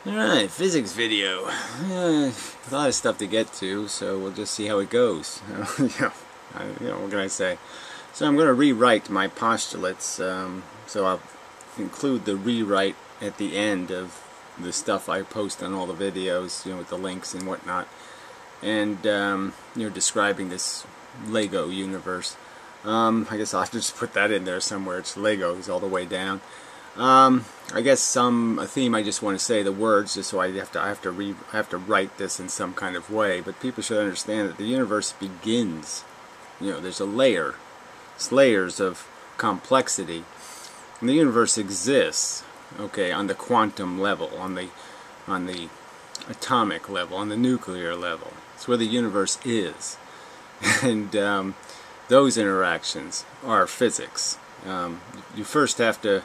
Alright, physics video. A lot of stuff to get to, so we'll just see how it goes. What can I say? So I'm going to rewrite my postulates, so I'll include the rewrite at the end of the stuff I post on all the videos, with the links and whatnot, and describing this Lego universe. I guess I'll have to just put that in there somewhere. It's Legos all the way down. I guess a theme I just want to say the words, just so I have to write this in some kind of way. But people should understand that the universe begins. There's a layer. It's layers of complexity, and the universe exists. Okay, on the quantum level, on the atomic level, on the nuclear level. It's where the universe is, and those interactions are physics. You first have to.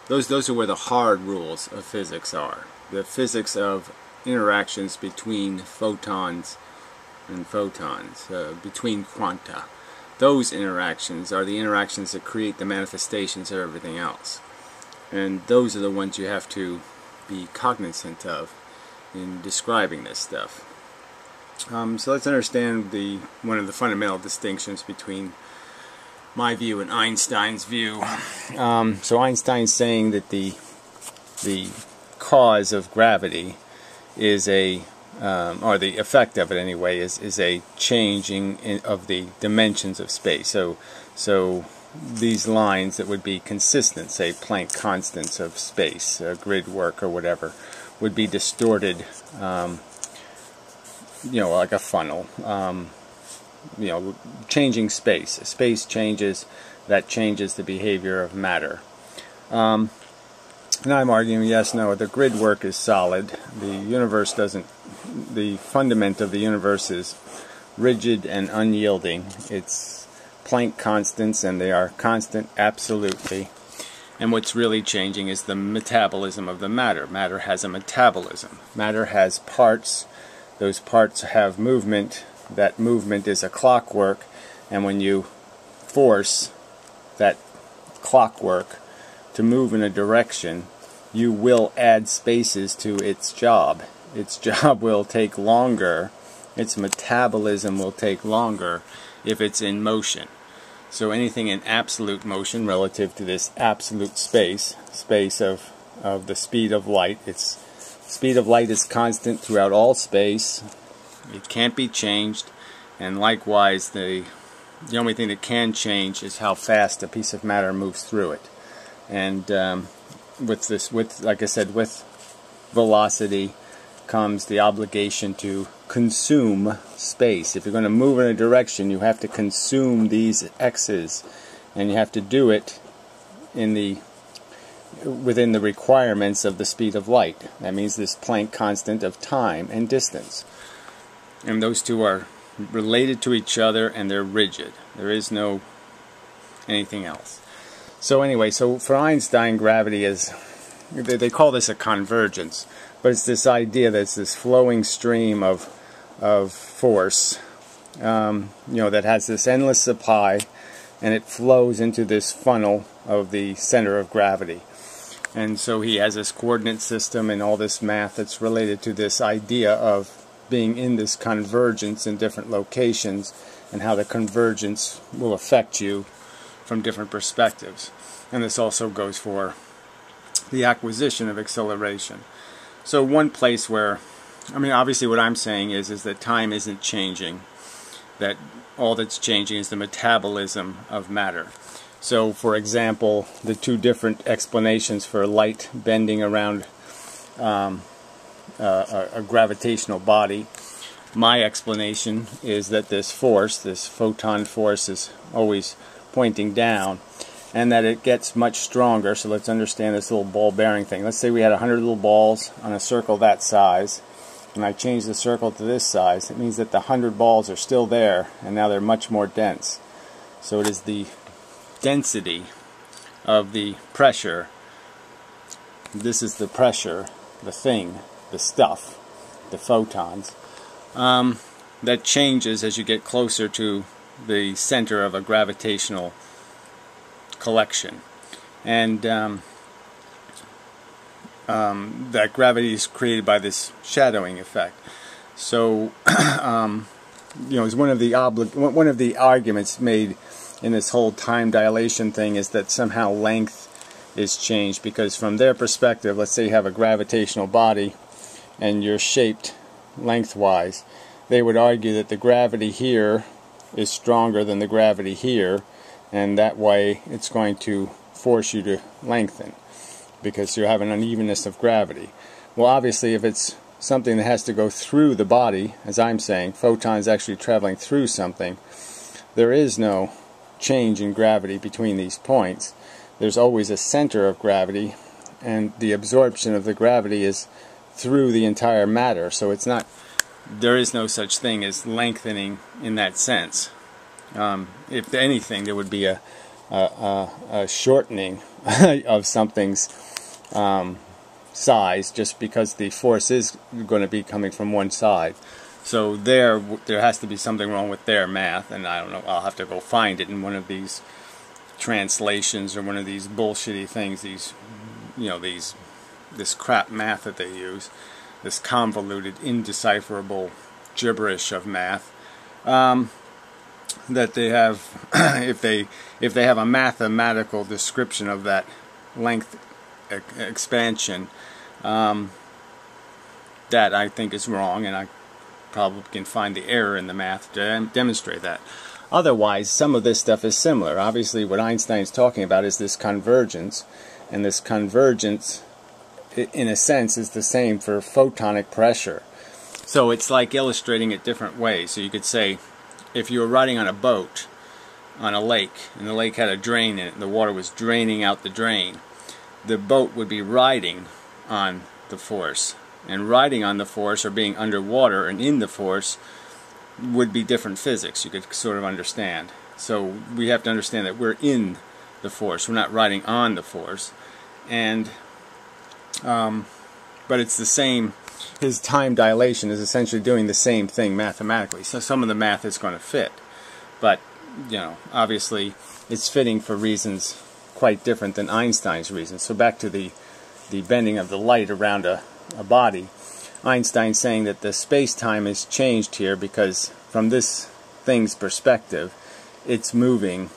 Those are where the hard rules of physics are. The physics of interactions between photons and photons, between quanta. Those interactions are the interactions that create the manifestations of everything else. And those are the ones you have to be cognizant of in describing this stuff. So let's understand one of the fundamental distinctions between my view and Einstein's view. So Einstein's saying that the cause of gravity is or the effect of it anyway, is a changing of the dimensions of space. So these lines that would be consistent, say Planck constants of space, grid work or whatever, would be distorted, like a funnel. Changing space. Space changes, that changes the behavior of matter. Now I'm arguing, yes, no, the grid work is solid. The universe doesn't, the fundament of the universe is rigid and unyielding. It's Planck constants, and they are constant absolutely. And what's really changing is the metabolism of the matter. Matter has a metabolism. Matter has parts. Those parts have movement. That movement is a clockwork, and when you force that clockwork to move in a direction, you will add spaces to its job. Its job will take longer, its metabolism will take longer if it's in motion. So anything in absolute motion relative to this absolute space of the speed of light, its speed of light is constant throughout all space. It can't be changed, and likewise the only thing that can change is how fast a piece of matter moves through it. And like I said, with velocity comes the obligation to consume space. If you're going to move in a direction, you have to consume these x's, and you have to do it within the requirements of the speed of light. That means this Planck constant of time and distance. And those two are related to each other, and they're rigid. There is no anything else. So anyway, so for Einstein, gravity is, they call this a convergence, but it's this idea that it's this flowing stream of force, that has this endless supply, and it flows into this funnel of the center of gravity. And so he has this coordinate system and all this math that's related to this idea of being in this convergence in different locations, and how the convergence will affect you from different perspectives. And this also goes for the acquisition of acceleration. So one place where, obviously what I'm saying is that time isn't changing, that all that's changing is the metabolism of matter. So for example, the two different explanations for light bending around a gravitational body. My explanation is that this force, this photon force, is always pointing down, and that it gets much stronger. So let's understand this little ball bearing thing. Let's say we had 100 little balls on a circle that size, and I change the circle to this size. It means that the 100 balls are still there, and now they're much more dense. So it is the density of the pressure. This is the pressure, the thing, the stuff, the photons, that changes as you get closer to the center of a gravitational collection. And that gravity is created by this shadowing effect. So, you know, is one of the arguments made in this whole time dilation thing is that somehow length is changed, because from their perspective, let's say you have a gravitational body and you're shaped lengthwise, they would argue that the gravity here is stronger than the gravity here, and that way it's going to force you to lengthen because you have an unevenness of gravity. Well, obviously, if it's something that has to go through the body, as I'm saying, photons actually traveling through something, there is no change in gravity between these points. There's always a center of gravity, and the absorption of the gravity is through the entire matter. So it's not, there is no such thing as lengthening in that sense. If anything, there would be a shortening of something's size, just because the force is going to be coming from one side. So there has to be something wrong with their math, and I don't know, I'll have to go find it in one of these translations or one of these bullshitty things, these, you know, this crap math that they use, this convoluted, indecipherable gibberish of math that they have. if they have a mathematical description of that length expansion, that I think is wrong, and I probably can find the error in the math to demonstrate that. Otherwise, some of this stuff is similar. Obviously, what Einstein's talking about is this convergence, and this convergence, in a sense, is the same for photonic pressure. So it's like illustrating it different ways. So you could say, if you were riding on a boat on a lake, and the lake had a drain in it, and the water was draining out the drain, the boat would be riding on the force. And riding on the force, or being underwater and in the force, would be different physics, you could sort of understand. So we have to understand that we're in the force, we're not riding on the force. And but it's the same. His time dilation is essentially doing the same thing mathematically. So some of the math is going to fit, but you know, obviously it's fitting for reasons quite different than Einstein's reasons. So back to the bending of the light around a body. Einstein's saying that the space-time is changed here because from this thing's perspective, it's moving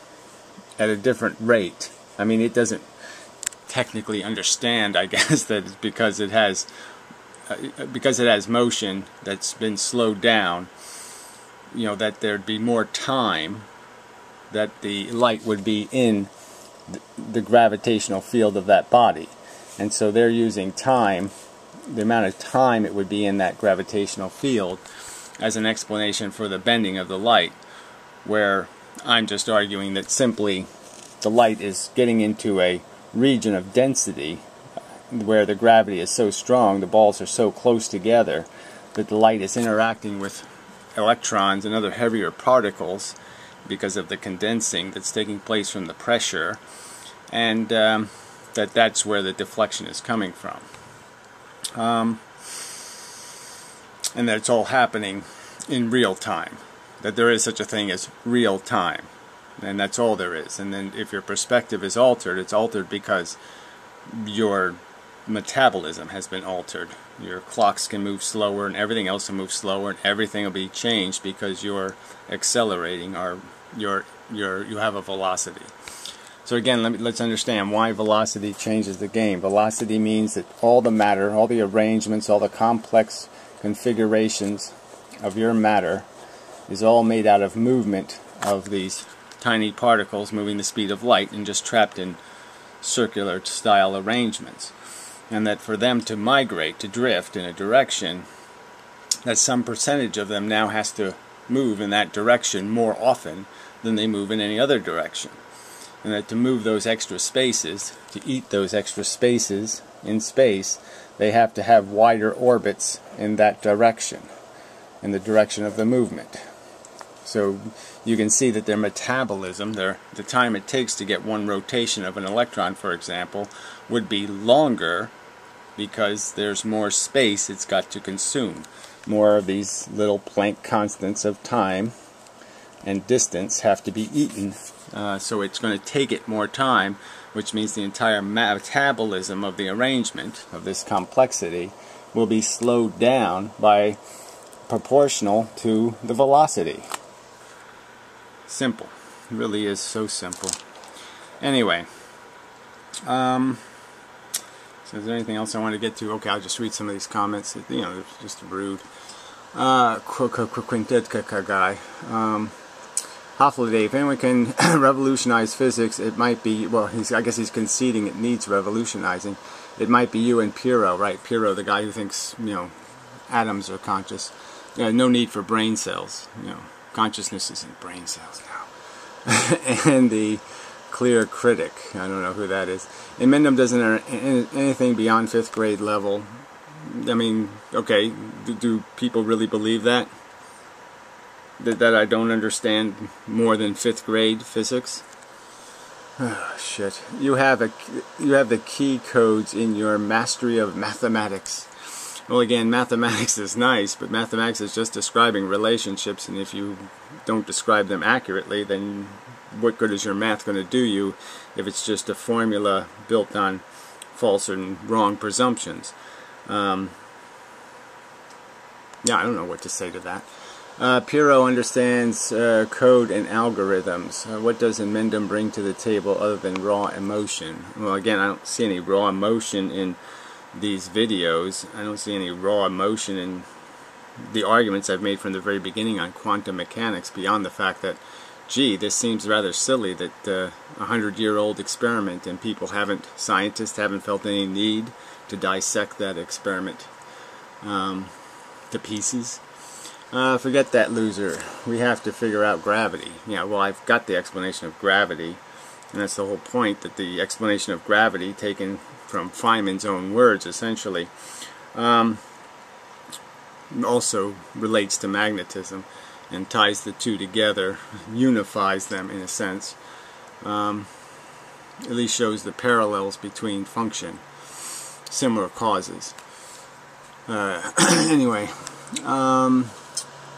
at a different rate. I mean, it doesn't technically understand, I guess, that it's because it has motion that's been slowed down, you know, that there'd be more time that the light would be in the gravitational field of that body. And so they're using time, the amount of time it would be in that gravitational field, as an explanation for the bending of the light, where I'm just arguing that simply the light is getting into a region of density where the gravity is so strong, the balls are so close together, that the light is interacting with electrons and other heavier particles because of the condensing that's taking place from the pressure, and that's where the deflection is coming from. And that it's all happening in real time, that there is such a thing as real time, and that's all there is. And then if your perspective is altered, it's altered because your metabolism has been altered. Your clocks can move slower, and everything else will move slower, and everything will be changed because you're accelerating, or you have a velocity. So again, let's understand why velocity changes the game. Velocity means that all the matter, all the arrangements, all the complex configurations of your matter is all made out of movement of these tiny particles moving the speed of light and just trapped in circular style arrangements. And that for them to migrate, to drift in a direction, that some percentage of them now has to move in that direction more often than they move in any other direction. And that to move those extra spaces, to eat those extra spaces in space, they have to have wider orbits in that direction, in the direction of the movement. So you can see that their metabolism, the time it takes to get one rotation of an electron, for example, would be longer because there's more space it's got to consume. More of these little Planck constants of time and distance have to be eaten So it's going to take it more time, which means the entire metabolism of the arrangement of this complexity will be slowed down by proportional to the velocity. Simple. It really is so simple. Anyway, so is there anything else I want to get to? Okay, I'll just read some of these comments. You know, they're just rude. Quintetka guy. Hopefully, if anyone can revolutionize physics, it might be, well, I guess he's conceding it needs revolutionizing. It might be you and Piro, right? Piro, the guy who thinks, you know, atoms are conscious. No need for brain cells. You know, consciousness isn't brain cells now. And the clear critic, I don't know who that is. And Mendham doesn't earn anything beyond 5th grade level. I mean, okay, do people really believe that? That I don't understand more than 5th grade physics? Oh, shit. You have the key codes in your mastery of mathematics. Well, again, mathematics is nice, but mathematics is just describing relationships, and if you don't describe them accurately, then what good is your math going to do you if it's just a formula built on false and wrong presumptions? Yeah, I don't know what to say to that. Piro understands code and algorithms. What does Mendham bring to the table other than raw emotion? Well, again, I don't see any raw emotion in these videos. I don't see any raw emotion in the arguments I've made from the very beginning on quantum mechanics, beyond the fact that, gee, this seems rather silly that 100-year-old experiment and scientists haven't felt any need to dissect that experiment to pieces. Forget that loser. We have to figure out gravity. Yeah, well, I've got the explanation of gravity, and that's the whole point, that the explanation of gravity, taken from Feynman's own words, essentially, also relates to magnetism and ties the two together, unifies them in a sense, at least shows the parallels between function, similar causes. Anyway,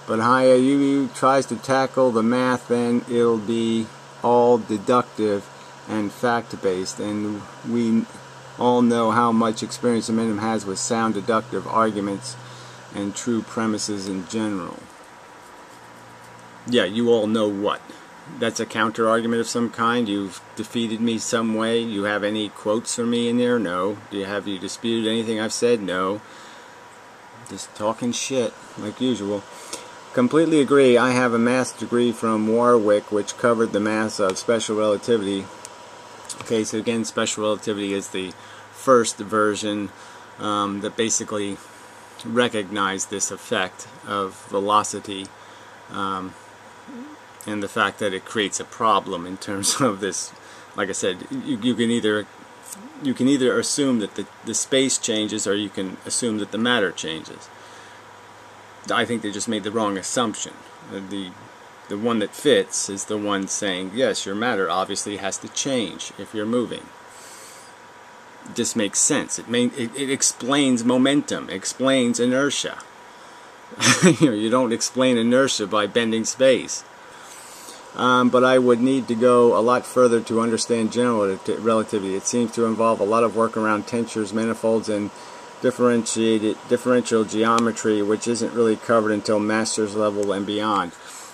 but Hayayuyu tries to tackle the math, then it'll be all deductive and fact-based, and we all know how much experience Mendham has with sound deductive arguments and true premises in general. Yeah, you all know what? That's a counter-argument of some kind? You've defeated me some way? You have any quotes from me in there? No. Have you disputed anything I've said? No. Just talking shit, like usual. Completely agree. I have a math degree from Warwick, which covered the maths of special relativity. Okay, so again, special relativity is the first version that basically recognized this effect of velocity and the fact that it creates a problem in terms of this. Like I said, you can either assume that the space changes, or you can assume that the matter changes. I think they just made the wrong assumption. The one that fits is the one saying, yes, your matter obviously has to change if you're moving. It just makes sense. It explains momentum, explains inertia. You don't explain inertia by bending space. But I would need to go a lot further to understand general relativity. It seems to involve a lot of work around tensors, manifolds, and differential geometry, which isn't really covered until master's level and beyond.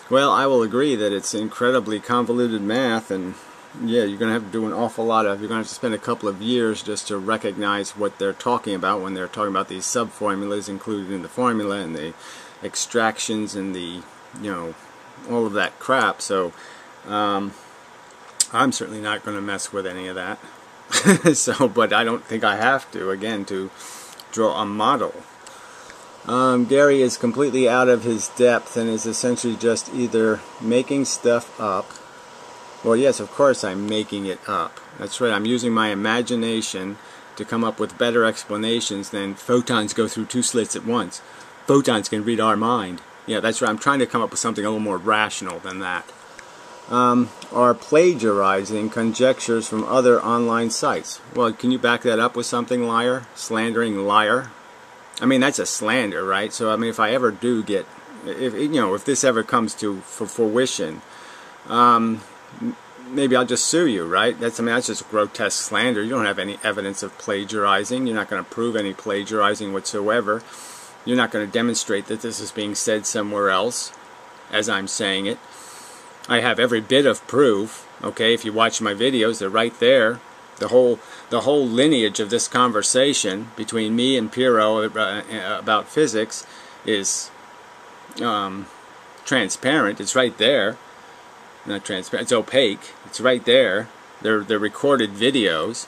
Well, I will agree that it's incredibly convoluted math, and yeah, you're going to have to do an awful lot of, you're going to have to spend a couple of years just to recognize what they're talking about when they're talking about these sub-formulas included in the formula, and the extractions, and the, you know, all of that crap. So I'm certainly not going to mess with any of that. So, but I don't think I have to, again, to draw a model. Gary is completely out of his depth and is essentially just either making stuff up. Well, yes, of course I'm making it up. That's right, I'm using my imagination to come up with better explanations than photons go through 2 slits at once. Photons can read our mind. Yeah, that's right, I'm trying to come up with something a little more rational than that. Are plagiarizing conjectures from other online sites. Well, can you back that up with something, liar? Slandering liar? I mean, that's a slander, right? So, I mean, if I ever do get, if this ever comes to fruition, maybe I'll just sue you, right? That's just grotesque slander. You don't have any evidence of plagiarizing. You're not going to prove any plagiarizing whatsoever. You're not going to demonstrate that this is being said somewhere else as I'm saying it. I have every bit of proof. Okay, if you watch my videos, they're right there. The whole lineage of this conversation between me and Piero about physics is transparent. It's right there. Not transparent. It's opaque. It's right there. They're recorded videos.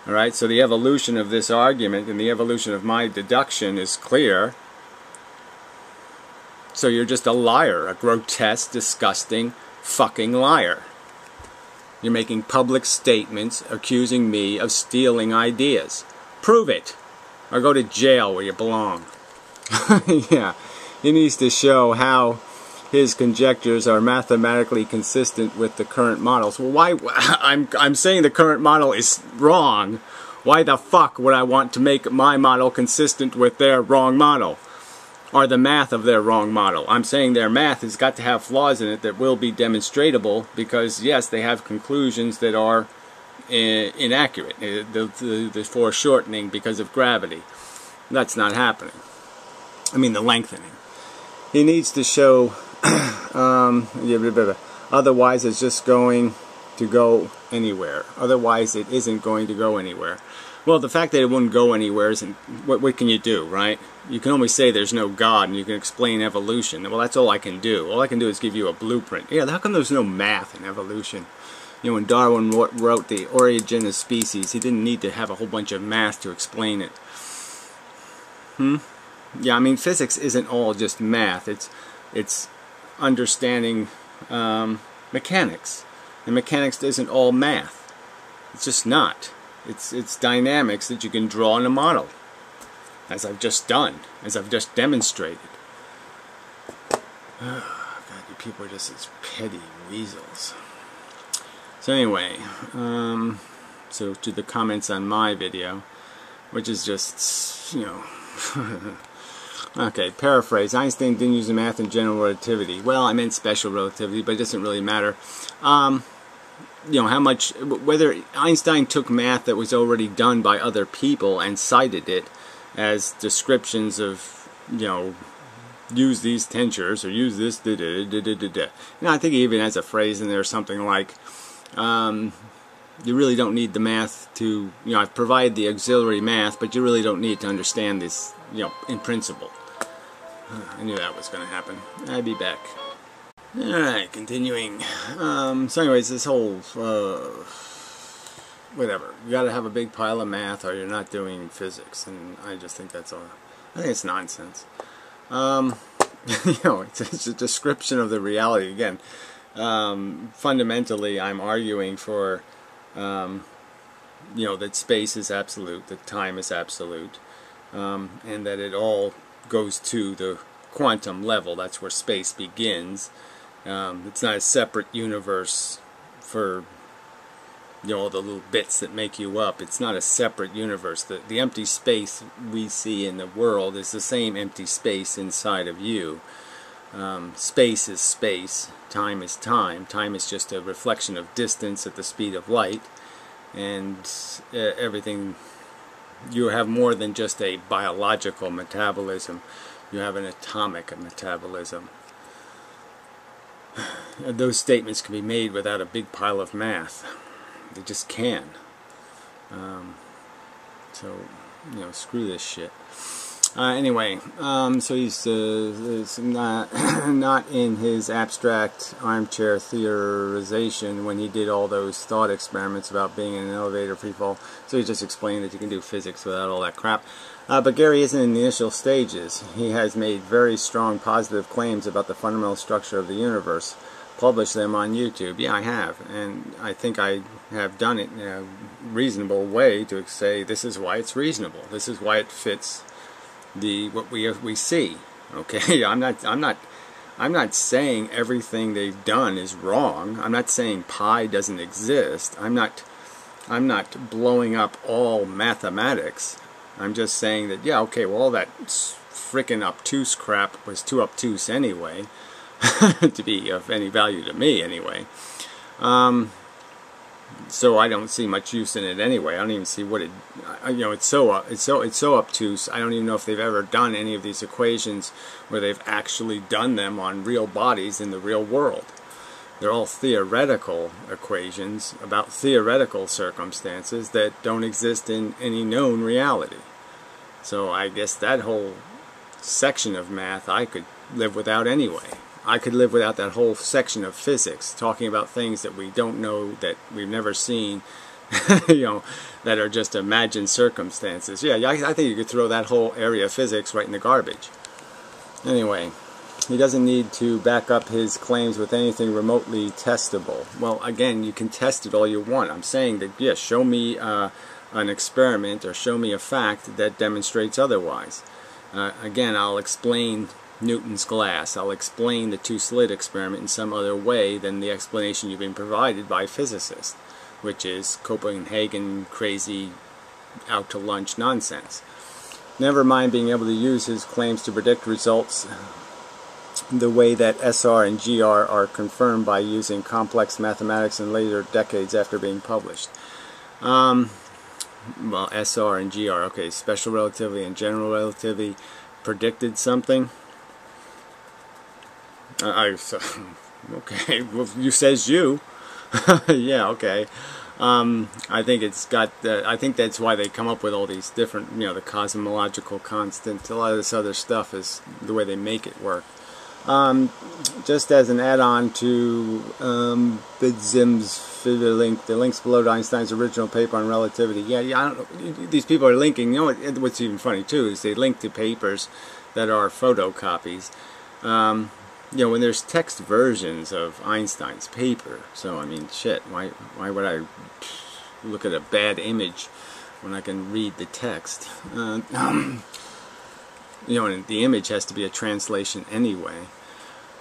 All right. So the evolution of this argument and the evolution of my deduction is clear. So you're just a liar, a grotesque, disgusting, fucking liar. You're making public statements accusing me of stealing ideas. Prove it, or go to jail where you belong. Yeah, he needs to show how his conjectures are mathematically consistent with the current models. Well, why? I'm saying the current model is wrong. Why the fuck would I want to make my model consistent with their wrong model? Or the math of their wrong model. I'm saying their math has got to have flaws in it that will be demonstratable because, yes, they have conclusions that are inaccurate. The foreshortening because of gravity. That's not happening. I mean, the lengthening. He needs to show, otherwise it's just going to go anywhere. Otherwise it isn't going to go anywhere. Well, the fact that it wouldn't go anywhere isn't, what can you do, right? You can only say there's no God and you can explain evolution. Well, that's all I can do. All I can do is give you a blueprint. Yeah, how come there's no math in evolution? You know, when Darwin wrote The Origin of Species, he didn't need to have a whole bunch of math to explain it. Yeah, I mean, physics isn't all just math. It's understanding mechanics. And mechanics isn't all math. It's just not. It's dynamics that you can draw in a model, as I've just done, as I've just demonstrated. Oh, God, you people are just as petty weasels. So anyway, so to the comments on my video, which is just, you know, okay, paraphrase. Einstein didn't use the math in general relativity. Well, I meant special relativity, but it doesn't really matter. You know, how much, whether Einstein took math that was already done by other people and cited it as descriptions of, you know, use these tensors or use this da-da-da-da-da-da. You know, I think he even has a phrase in there, something like, you really don't need the math to, you know, I've provided the auxiliary math, but you really don't need to understand this, you know, in principle. I knew that was going to happen. I'll be back. Alright, continuing. So anyways, this whole, whatever. You gotta have a big pile of math or you're not doing physics, and I just think that's all. I think it's nonsense. You know, it's a description of the reality. Again, fundamentally, I'm arguing for, you know, that space is absolute, that time is absolute, and that it all goes to the quantum level. That's where space begins. It's not a separate universe for, you know, all the little bits that make you up. It's not a separate universe. The empty space we see in the world is the same empty space inside of you. Space is space. Time is time. Time is just a reflection of distance at the speed of light. And everything, you have more than just a biological metabolism. You have an atomic metabolism. Those statements can be made without a big pile of math. They just can. So, you know, screw this shit. Anyway, so he's not in his abstract armchair theorization when he did all those thought experiments about being in an elevator free fall. So he just explained that you can do physics without all that crap. But Gary isn't in the initial stages. He has made very strong positive claims about the fundamental structure of the universe. Published them on YouTube. Yeah, I have. And I think I have done it in a reasonable way to say this is why it's reasonable. This is why it fits what we see. Okay, I'm not saying everything they've done is wrong. I'm not saying pi doesn't exist. I'm not blowing up all mathematics. I'm just saying that, yeah, okay, well, all that frickin' obtuse crap was too obtuse anyway to be of any value to me anyway. So I don't see much use in it anyway. I don't even see what it, you know, it's so obtuse. I don't even know if they've ever done any of these equations where they've actually done them on real bodies in the real world. They're all theoretical equations about theoretical circumstances that don't exist in any known reality. So I guess that whole section of math I could live without anyway. I could live without that whole section of physics, talking about things that we don't know, that we've never seen, you know, that are just imagined circumstances. Yeah, I think you could throw that whole area of physics right in the garbage. Anyway, he doesn't need to back up his claims with anything remotely testable. Well, again, you can test it all you want. I'm saying that, yes, show me an experiment or show me a fact that demonstrates otherwise. Again, I'll explain Newton's glass. I'll explain the two-slit experiment in some other way than the explanation you've been provided by physicists, which is Copenhagen crazy out to lunch nonsense. Never mind being able to use his claims to predict results the way that SR and GR are confirmed by using complex mathematics in later decades after being published. Well, SR and GR, okay, special relativity and general relativity predicted something. Okay, well, you says you. Yeah, okay. I think it's got. I think that's why they come up with all these different, you know, the cosmological constant. A lot of this other stuff is the way they make it work. Just as an add-on to Bidzim's link, the links below to Einstein's original paper on relativity. Yeah, I don't know. These people are linking. You know what's even funny too is they link to papers that are photocopies. You know, when there's text versions of Einstein's paper. So I mean, shit. Why would I look at a bad image when I can read the text? You know, and the image has to be a translation anyway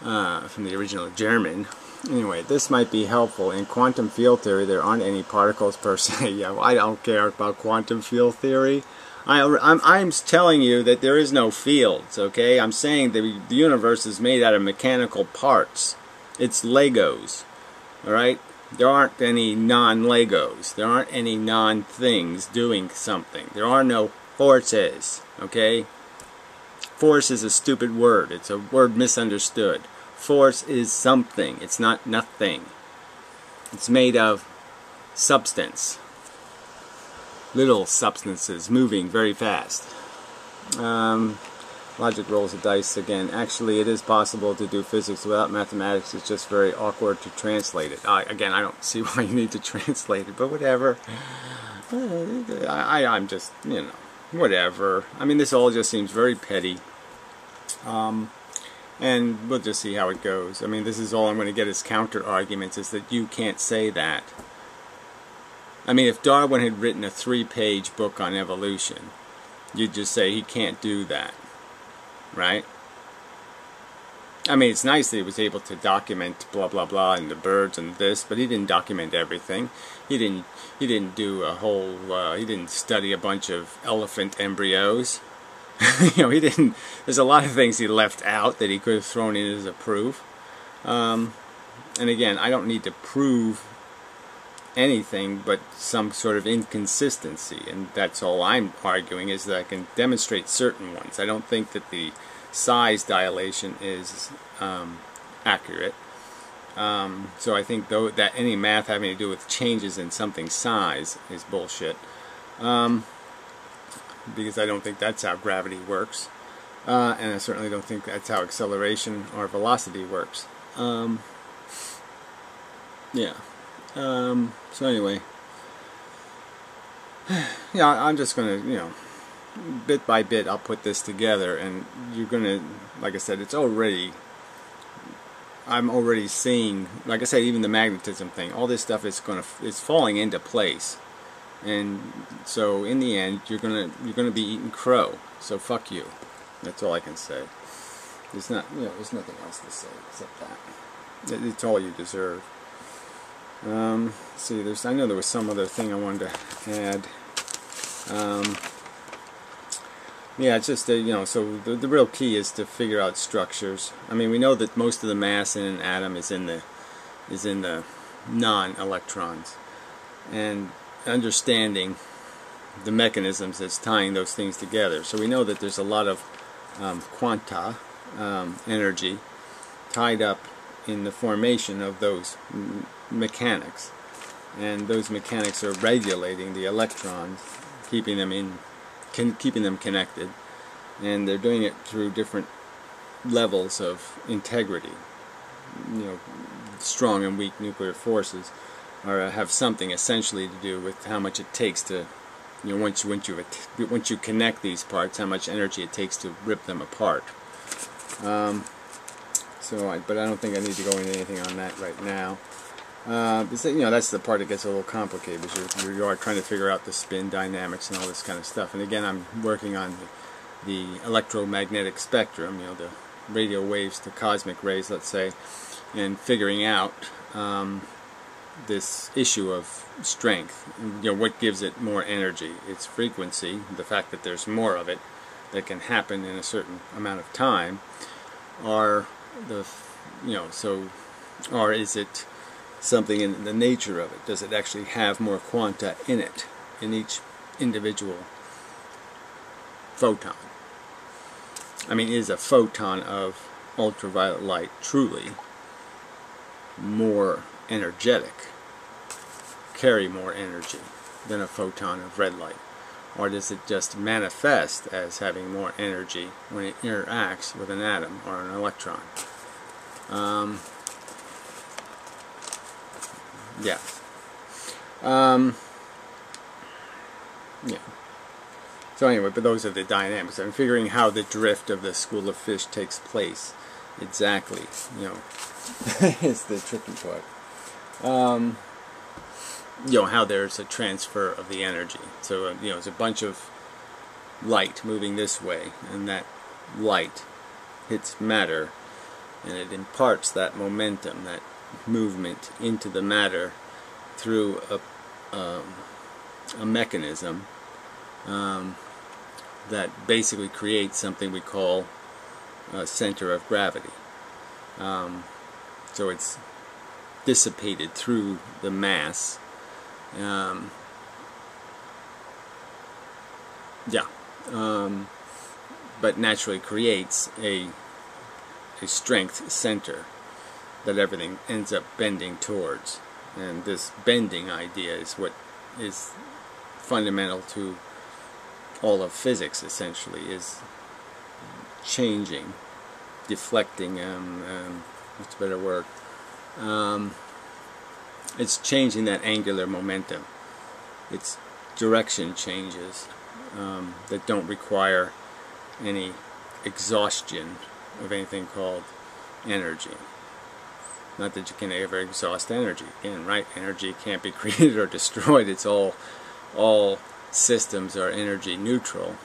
from the original German. Anyway, this might be helpful. In quantum field theory, there aren't any particles per se. Yeah, well, I don't care about quantum field theory. I'm telling you that there is no fields, okay? I'm saying that the universe is made out of mechanical parts. It's Legos, alright? There aren't any non-Legos. There aren't any non-things doing something. There are no forces, okay? Force is a stupid word. It's a word misunderstood. Force is something. It's not nothing. It's made of substance. Little substances moving very fast. Logic rolls the dice again. Actually, it is possible to do physics without mathematics. It's just very awkward to translate it. Again, I don't see why you need to translate it, but whatever. I'm just, you know, whatever. I mean, this all just seems very petty. And we'll just see how it goes. I mean, this is all I'm going to get as counter arguments, is that you can't say that. I mean, if Darwin had written a 3-page book on evolution, you'd just say he can't do that, right? I mean, it's nice that he was able to document blah blah blah and the birds and this, but he didn't document everything. He didn't do a whole. He didn't study a bunch of elephant embryos. You know, he didn't. There's a lot of things he left out that he could have thrown in as a proof. And again, I don't need to prove anything but some sort of inconsistency, and that's all I'm arguing, is that I can demonstrate certain ones. I don't think that the size dilation is accurate. So I think though that any math having to do with changes in something's size is bullshit, because I don't think that's how gravity works, and I certainly don't think that's how acceleration or velocity works. Yeah. So anyway, yeah, I'm just gonna, you know, bit by bit I'll put this together, and you're gonna, like I said, I'm already seeing, like I said, even the magnetism thing, all this stuff is it's falling into place, and so in the end you're gonna be eating crow. So fuck you. That's all I can say. There's there's nothing else to say except that. It's all you deserve. See, I know there was some other thing I wanted to add. Yeah, it's just you know, so the real key is to figure out structures. I mean, we know that most of the mass in an atom is in the non-electrons. and understanding the mechanisms that's tying those things together. So we know that there's a lot of quanta, energy, tied up in the formation of those mechanics, and those mechanics are regulating the electrons, keeping them connected, and they're doing it through different levels of integrity. You know, strong and weak nuclear forces have something essentially to do with how much it takes to, you know, once you connect these parts, how much energy it takes to rip them apart. But I don't think I need to go into anything on that right now. You know, that's the part that gets a little complicated, because you are trying to figure out the spin dynamics and all this kind of stuff. And again, I'm working on the electromagnetic spectrum, you know, the radio waves to cosmic rays, let's say, and figuring out this issue of strength. You know, what gives it more energy? Its frequency, the fact that there's more of it that can happen in a certain amount of time, or or is it something in the nature of it? Does it actually have more quanta in it, in each individual photon? I mean, is a photon of ultraviolet light truly more energetic, carry more energy than a photon of red light? Or does it just manifest as having more energy when it interacts with an atom or an electron? Yeah. So anyway, but those are the dynamics. I'm figuring how the drift of the school of fish takes place exactly, you know, is the tricky part. You know, how there's a transfer of the energy. So, you know, there's a bunch of light moving this way, and that light hits matter, and it imparts that momentum, that movement into the matter through a mechanism that basically creates something we call a center of gravity. So it's dissipated through the mass. But naturally creates a strength center that everything ends up bending towards. And this bending idea is what is fundamental to all of physics, essentially, is changing, deflecting, what's a better word? It's changing that angular momentum. It's direction changes that don't require any exhaustion of anything called energy. Not that you can ever exhaust energy. Again, right? Energy can't be created or destroyed. It's all systems are energy neutral.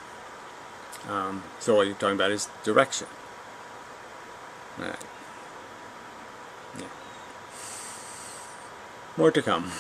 So what you're talking about is direction. Right. Yeah. More to come.